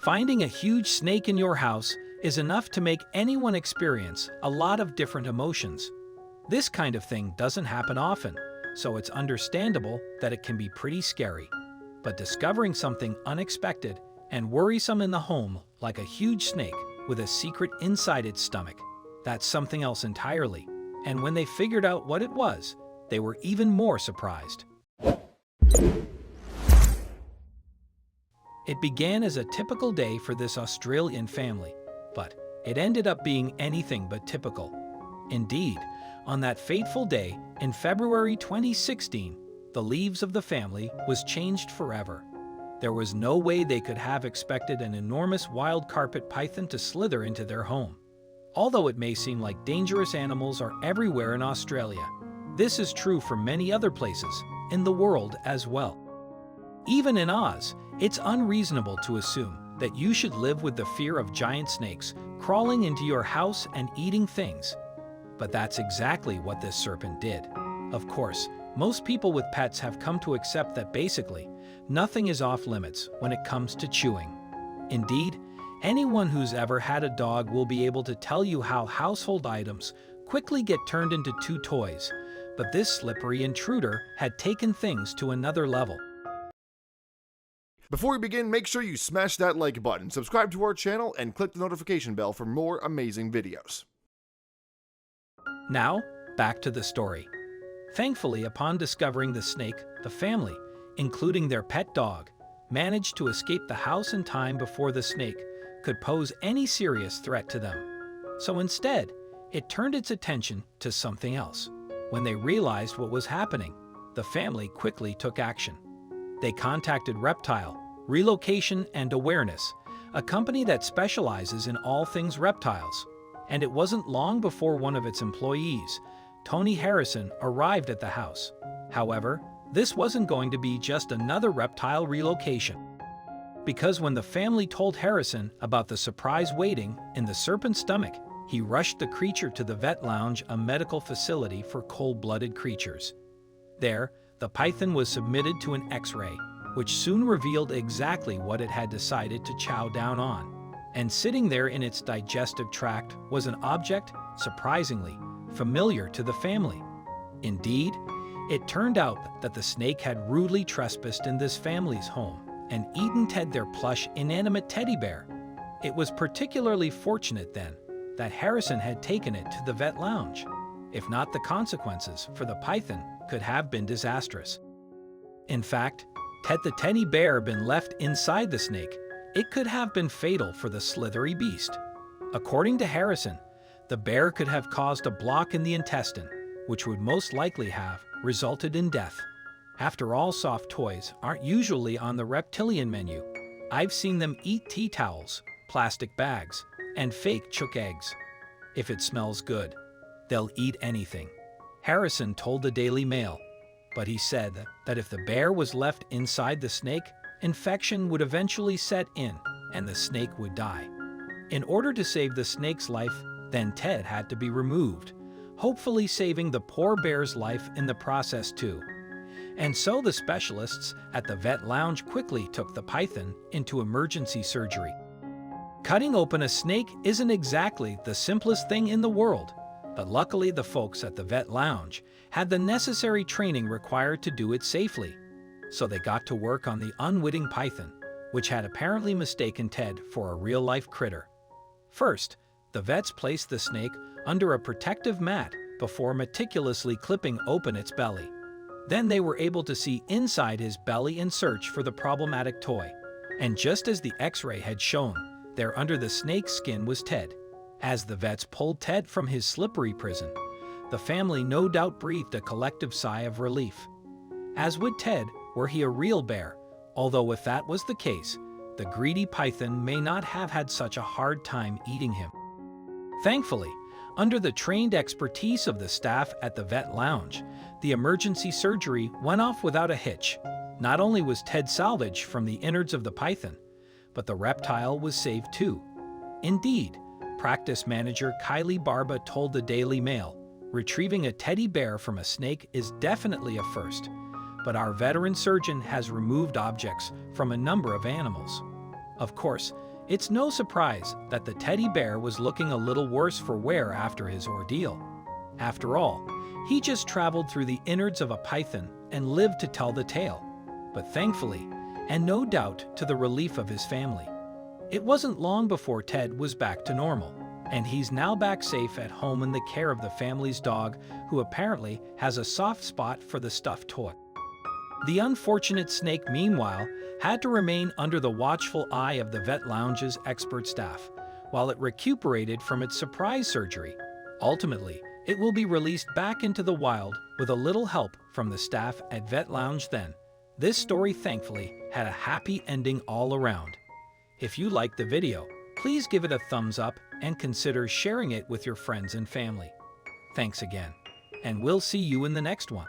Finding a huge snake in your house is enough to make anyone experience a lot of different emotions. This kind of thing doesn't happen often, so it's understandable that it can be pretty scary. But discovering something unexpected and worrisome in the home, like a huge snake with a secret inside its stomach, that's something else entirely. And when they figured out what it was, they were even more surprised. It began as a typical day for this Australian family, but it ended up being anything but typical. Indeed, on that fateful day in February 2016, the leaves of the family was changed forever. There was no way they could have expected an enormous wild carpet python to slither into their home. Although it may seem like dangerous animals are everywhere in Australia, this is true for many other places in the world as well. Even in Oz, it's unreasonable to assume that you should live with the fear of giant snakes crawling into your house and eating things. But that's exactly what this serpent did. Of course, most people with pets have come to accept that basically, nothing is off limits when it comes to chewing. Indeed, anyone who's ever had a dog will be able to tell you how household items quickly get turned into two toys, but this slippery intruder had taken things to another level. Before we begin, make sure you smash that like button, subscribe to our channel, and click the notification bell for more amazing videos. Now, back to the story. Thankfully, upon discovering the snake, the family, including their pet dog, managed to escape the house in time before the snake could pose any serious threat to them. So instead, it turned its attention to something else. When they realized what was happening, the family quickly took action. They contacted Reptile, Relocation and Awareness, a company that specializes in all things reptiles. And it wasn't long before one of its employees, Tony Harrison, arrived at the house. However, this wasn't going to be just another reptile relocation. Because when the family told Harrison about the surprise waiting in the serpent's stomach, he rushed the creature to the vet lounge, a medical facility for cold-blooded creatures. There, the python was submitted to an X-ray, which soon revealed exactly what it had decided to chow down on. And sitting there in its digestive tract was an object, surprisingly, familiar to the family. Indeed, it turned out that the snake had rudely trespassed in this family's home and eaten Ted, their plush, inanimate teddy bear. It was particularly fortunate then that Harrison had taken it to the vet lounge. If not, the consequences for the python could have been disastrous. In fact, had the teddy bear been left inside the snake, it could have been fatal for the slithery beast. According to Harrison, the bear could have caused a block in the intestine, which would most likely have resulted in death. After all, soft toys aren't usually on the reptilian menu. I've seen them eat tea towels, plastic bags, and fake chook eggs. If it smells good, they'll eat anything, Harrison told the Daily Mail. But he said that if the bear was left inside the snake, infection would eventually set in and the snake would die. In order to save the snake's life, then Ted had to be removed, hopefully saving the poor bear's life in the process too. And so the specialists at the vet lounge quickly took the python into emergency surgery. Cutting open a snake isn't exactly the simplest thing in the world, but luckily the folks at the vet lounge had the necessary training required to do it safely. So they got to work on the unwitting python, which had apparently mistaken Ted for a real-life critter. First, the vets placed the snake under a protective mat before meticulously clipping open its belly. Then they were able to see inside his belly and search for the problematic toy. And just as the X-ray had shown, there under the snake's skin was Ted. As the vets pulled Ted from his slippery prison, the family no doubt breathed a collective sigh of relief. As would Ted, were he a real bear, although if that was the case, the greedy python may not have had such a hard time eating him. Thankfully, under the trained expertise of the staff at the vet lounge, the emergency surgery went off without a hitch. Not only was Ted salvaged from the innards of the python, but the reptile was saved too. Indeed, practice manager Kylie Barba told the Daily Mail, retrieving a teddy bear from a snake is definitely a first, but our veteran surgeon has removed objects from a number of animals. Of course, It's no surprise that the teddy bear was looking a little worse for wear after his ordeal. After all, he just traveled through the innards of a python and lived to tell the tale. But thankfully, and no doubt to the relief of his family, it wasn't long before Ted was back to normal, and he's now back safe at home in the care of the family's dog, who apparently has a soft spot for the stuffed toy. The unfortunate snake, meanwhile, had to remain under the watchful eye of the vet lounge's expert staff, while it recuperated from its surprise surgery. Ultimately, it will be released back into the wild with a little help from the staff at Vet Lounge then. This story thankfully had a happy ending all around. If you liked the video, please give it a thumbs up and consider sharing it with your friends and family. Thanks again, and we'll see you in the next one.